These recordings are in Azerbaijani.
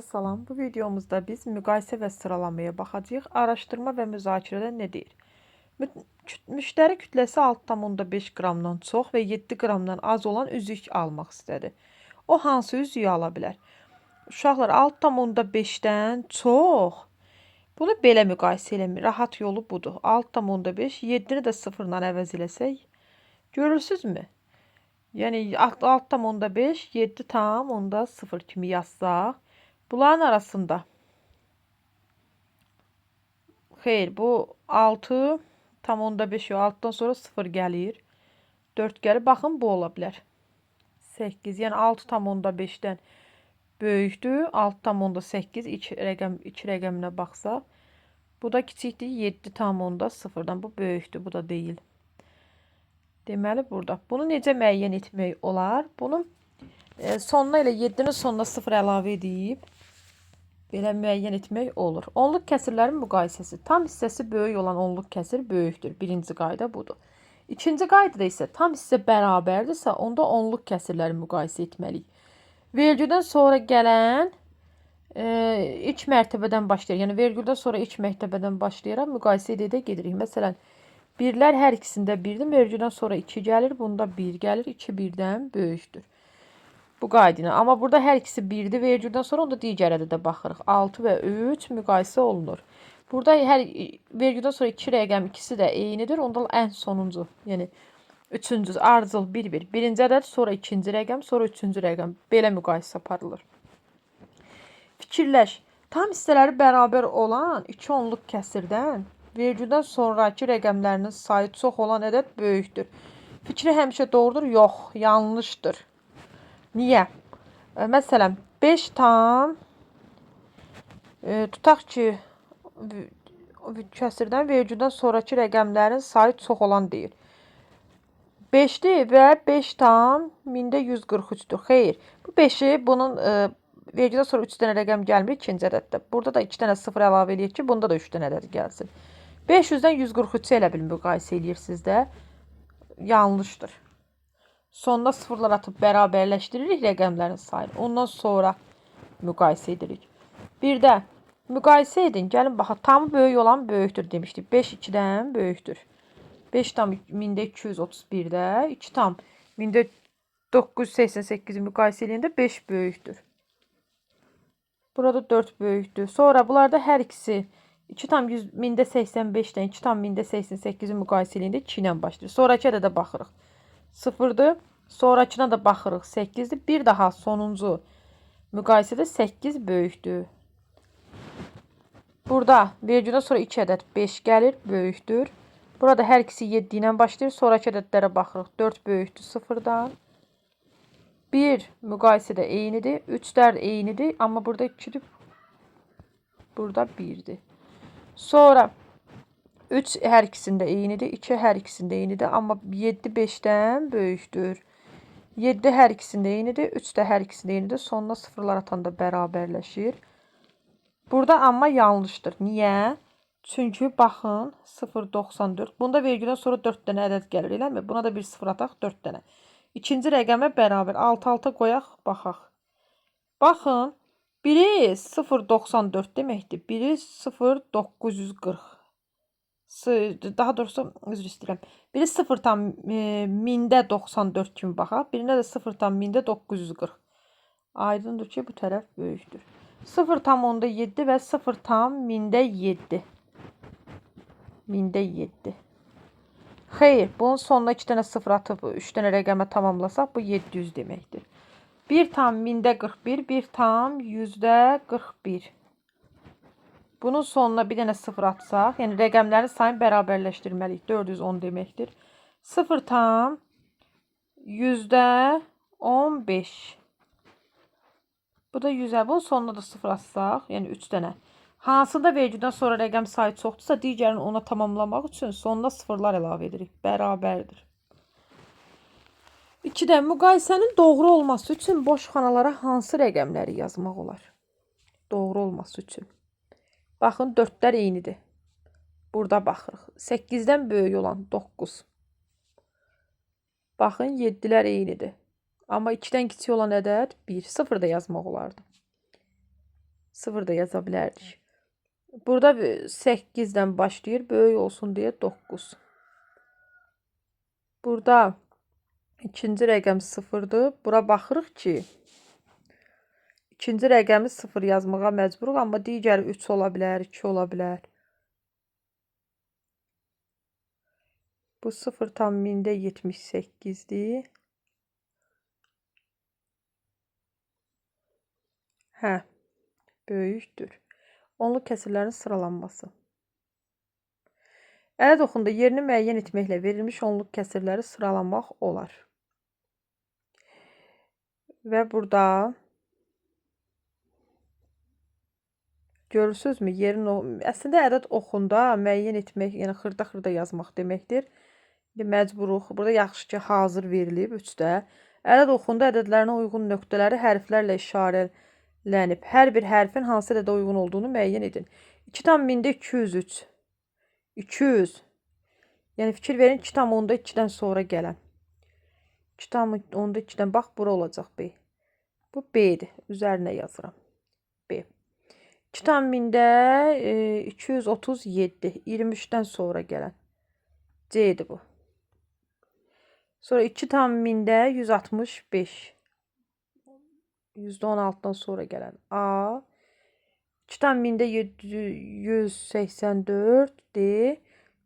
Salam, bu videomuzda biz müqayisə və sıralamaya baxacağıq. Araşdırma və müzakirədə nə deyir? Müştəri kütləsi 6,5 qramdan çox və 7 qramdan az olan üzük almaq istədi. O hansı üzüyü ala bilər? Uşaqlar 6,5-dən çox. Bunu belə müqayisə eləmir. Rahat yolu budur. 6,5, 7-ni də 0-la əvəz eləsək, görürsünüzmü? Yəni 6,5, 7,0 kimi yazsaq, bunların arasında xeyr, bu 6,5 yox, 6-dan sonra 0 gəlir. 4 gəlir. Baxın, bu ola bilər. 8, yəni 6,5-dən böyükdür. 6,8 2 rəqəminə baxsaq. Bu da kiçikdir. 7,0-dan bu böyükdür. Bu da deyil. Deməli burada. Bunu necə müəyyən etmək olar? Bunu sonuna ilə 7-nin sonuna 0 əlavə edib belə müəyyən etmək olur. Onluq kəsirlərin müqayisəsi. Tam hissəsi böyük olan onluq kəsir böyükdür. Birinci qayda budur. İkinci qaydada isə tam hissə bərabərdirsə, onda onluq kəsirləri müqayisə etməliyik. Vergüldən sonra gələn ilk mərtəbədən başlayır. Yəni vergüldən sonra ilk mərtəbədən başlayaraq müqayisə edə gedirik. Məsələn, birlər hər ikisində 1-dir. Vergüldən sonra 2 gəlir. Bunda 1 gəlir. 2 1-dən böyükdür. Bu qaydına. Amma burada hər ikisi 1-dir. Vergüldən sonra onda digərədə də baxırıq. 6 və 3 müqayisə olunur. Burada vergüldən sonra 2 rəqəm ikisi də eynidir. Onda ən sonuncu, yəni üçüncü ardıcıl 1-1. Birinci ədəd, sonra ikinci rəqəm, sonra üçüncü rəqəm. Belə müqayisə aparılır. Fikirləş. Tam hissələri bərabər olan iki onluq kəsirdən vergüldən sonraki rəqəmlərinin sayı çox olan ədəd böyükdür. Fikri həmişə doğrudur? Yox, yanlışdır. Niyə? Məsələn, 5 tam tutaq ki, kəsirdən vergüldən sonraki rəqəmlərin sayı çox olan deyir. 5-dir və 5 tam 1000-143-dür. Xeyr, bu 5-i bunun vergüldən sonra 3 dənə rəqəm gəlmir ikinci ədəddə. Burada da 2 dənə 0 əlavə eləyir ki, bunda da 3 dənə ədəd gəlsin. 500-dən 143-ü elə bil müqayisə eləyirsiniz də. Yanlışdır. Sonuna sıfırlar atıb bərabərləşdiririk rəqəmlərin sayını. Ondan sonra müqayisə edirik. Bir də müqayisə edin. Gəlin baxaq. Tamı böyük olan böyükdür demişdik. 5 2-dən böyükdür. 5 tam 1231-də 2 tam 1988-i müqayisə edəndə 5 böyükdür. Burada 4 böyükdür. Sonra bunlarda hər ikisi 2 tam 1085-dən 2 tam 1088-i müqayisə edəndə 2 ilə başlayır. Sonrakı ədədə baxırıq. 0-dır. Sonrakına da baxırıq. 8-dir. Bir daha sonuncu müqayisədə 8 böyükdür. Burada vergüldən sonra 2 ədəd 5 gəlir. Böyükdür. Burada hər ikisi 7 ilə başlayır. Sonrakı ədədlərə baxırıq. 4 böyükdür 0-dan. 1 müqayisədə eynidir. 3-lər eynidir. Amma burada 2-dir. Burada 1-dir. Sonra 3 hər ikisində eynidir. 2 hər ikisində eynidir. Amma 7 5-dən böyükdür. 7 hər ikisində eynidir. 3 də hər ikisində eynidir. Sonuna sıfırlar atanda bərabərləşir. Burada amma yanlışdır. Niyə? Çünki baxın 0,94. Bunda vergüldən sonra 4 dənə ədəd gəlir. Eləmi? Buna da bir sıfır ataq 4 dənə. İkinci rəqəmə bərabər 6-6 qoyaq. Baxaq. Baxın. Biri 0,94 deməkdir. Biri 0,940. Daha doğrusu üzr istəyirəm. Biri 0 tam 1000-94 kimi baxaq. Birində də 0 tam 1000-940. Aydındır ki, bu tərəf böyükdür. 0 tam 10-7 və 0 tam 1000-7. 1000-7. Xeyr, bunun sonuna 2 dənə 0 atıb 3 dənə rəqəmə tamamlasaq, bu 700 deməkdir. 1 tam 1000-41, 1 tam 100-41. Bunun sonuna bir dənə 0 atsaq, yəni rəqəmlərin sayını bərabərləşdirməliyik. 410 deməkdir. 0 tam 100-15. Bu da 100-ə. Bunun sonuna da 0 atsaq, yəni 3 dənə. Hansında vergüldən sonra rəqəm sayı çoxdursa, digərini ona tamamlamaq üçün sonuna sıfırlar əlavə edirik. Bərabərdir. 2-də müqayisənin doğru olması üçün boş xanalara hansı rəqəmləri yazmaq olar? Doğru olması üçün. Baxın, 4-lər eynidir. Burada baxırıq. 8-dən böyük olan 9. Baxın, 7-lər eynidir. Amma 2-dən kiçik olan ədəd 1. 0 da yazmaq olardı. 0 da yaza bilərdik. Burada 8-dən başlayır. Böyük olsun deyə 9. Burada ikinci rəqəm 0-dır. Bura baxırıq ki, ikinci rəqəmi 0 yazmağa məcburuq. Amma digəri 3 ola bilər, 2 ola bilər. Bu 0,78-dir. Hə, böyükdür. Onlu kəsirlərin sıralanması. Ədəd oxunda yerini müəyyən etməklə verilmiş onluq kəsirləri sıralamaq olar. Və burada görürsünüzmü? Əslində ədəd oxunda müəyyən etmək, yəni xırda-xırda yazmaq deməkdir. Məcburuq. Burada yaxşı ki, hazır verilib 3-də. Ədəd oxunda ədədlərinə uyğun nöqtələri hərflərlə işarələnib. Hər bir hərfin hansı ədədə uyğun olduğunu müəyyən edin. 2,203. 200. Yəni fikir verin 2,2-dən sonra gələn. 2,2-dən bax, bura olacaq B. Bu B-dir. Üzərinə yazıram. B. 2,237. 23-dən sonra gələn. C-dir bu. Sonra 2,165. %16-dan sonra gələn A. 2,184-dir.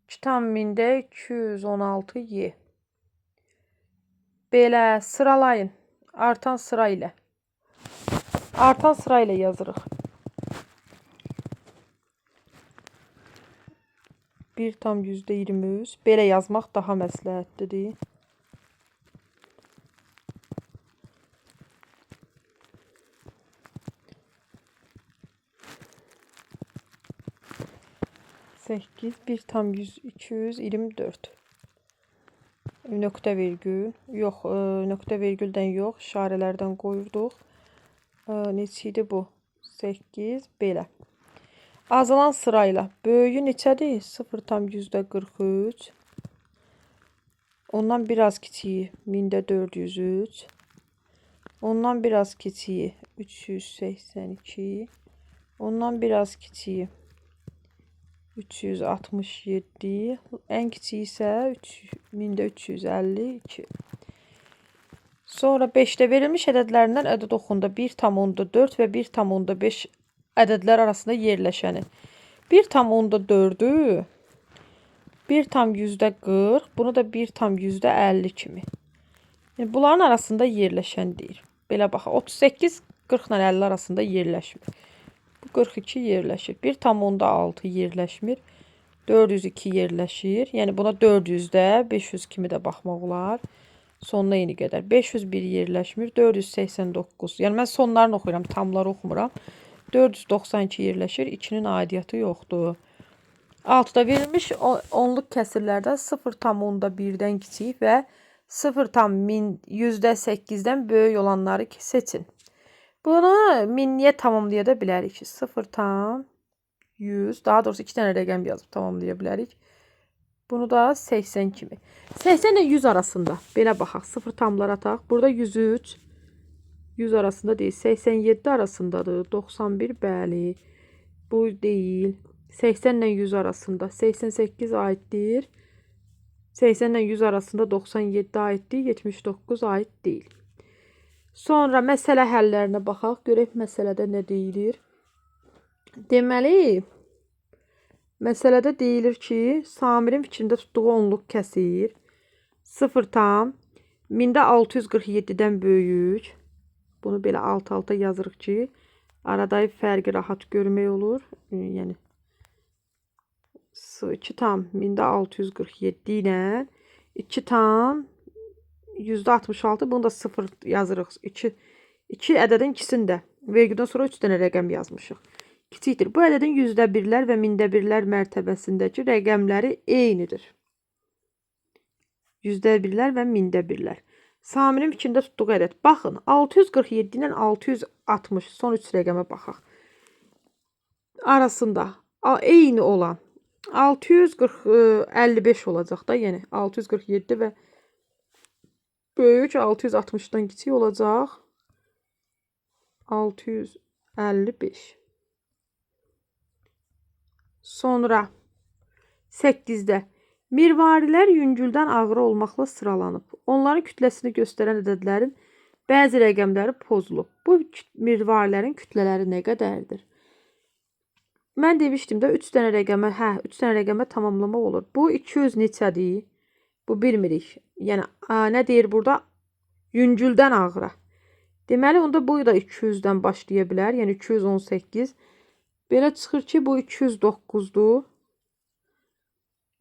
2,216 Y. Belə sıralayın. Artan sıra ilə. Artan sıra ilə yazırıq. 1,23. Belə yazmaq daha məsləhətlidir. Səkkiz, 1,224. Nöqtə virgül. Yox, nöqtə virgüldən yox, işarələrdən qoyurduq. Neçə idi bu? 8, belə. Azalan sırayla. Böyüyü neçədir? 0,43. Ondan biraz kiçiyi 1403. Ondan biraz kiçiyi 382. Ondan biraz kiçiyi 367. En kiçiyi isə 1352. Sonra 5-də verilmiş ədədlərindən ədəd oxunda 1,4 və 1,5 ədədlər arasında yerləşəni. 1,4-ü 1,40, bunu da 1,50 kimi. Yəni, bunların arasında yerləşən deyir. Belə baxaq, 38 40 ilə 50 arasında yerləşmir. Bu 42 yerləşir. 1,6 yerləşmir. 402 yerləşir. Yəni, buna 400-də 500 kimi də baxmaq olar. Sonuna eyni qədər. 501 yerləşmir. 489. Yəni, mən sonlarını oxuyuram, tamları oxumuram. 492 yerləşir. 2-nin aidiyyatı yoxdur. 6-da verilmiş onluq kəsirlərdən 0,1-dən kiçik və 0,8-dən böyük olanları seçin. Bunu minniyə tamamlaya da bilərik. 0,100, daha doğrusu 2 dənə rəqəm yazıb tamamlaya bilərik. Bunu da 80 kimi. 80 ilə 100 arasında. Belə baxaq. 0 tamlar ataq. Burada 103. 100 arasında deyil. 87 arasındadır. 91 bəli. Bu deyil. 80 ilə 100 arasında. 88 aiddir. 80 ilə 100 arasında 97 aiddir. 79 aid deyil. Sonra məsələ həllərinə baxaq. Görək məsələdə nə deyilir. Deməli, məsələdə deyilir ki, Samirin fikrində tutduğu onluq kəsir 0,647-dən böyük. Bunu belə alt-alta yazırıq ki, aradayı fərqi rahat görmək olur. Yəni 2,647 ilə 2,66, bunu da 0 yazırıq. 2 ədədin ikisində. Vergüldən sonra 3 dənə rəqəm yazmışıq. Kiçikdir. Bu ədədin yüzdə birlər və mində birlər mərtəbəsindəki rəqəmləri eynidir. Yüzdə birlər və mində birlər. Samirin fikrində tutduğu ədəd. Baxın, 647 ilə 660, son 3 rəqəmə baxaq. Arasında eyni olan 655 olacaq da, yəni 647 və böyük 660-dan kiçik olacaq 655. Sonra 8-də mirvarilər yüngüldən ağır olmaqla sıralanıb. Onların kütləsini göstərən ədədlərin bəzi rəqəmləri pozulub. Bu mirvarilərin kütlələri nə qədərdir? Mən demişdim də 3 dənə rəqəmə, 3 dənə rəqəmə tamamlamaq olur. Bu 200 neçədir? Bu bilmirik. Yəni nə deyir burada? Yüngüldən ağıra. Deməli onda bu da 200-dən başlaya bilər. Yəni 218. Belə çıxır ki, bu 209-dur.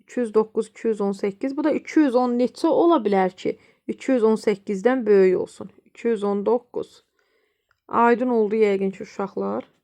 209, 218. Bu da 210 neçə ola bilər ki, 218-dən böyük olsun. 219. Aydın oldu yəqin ki, uşaqlar.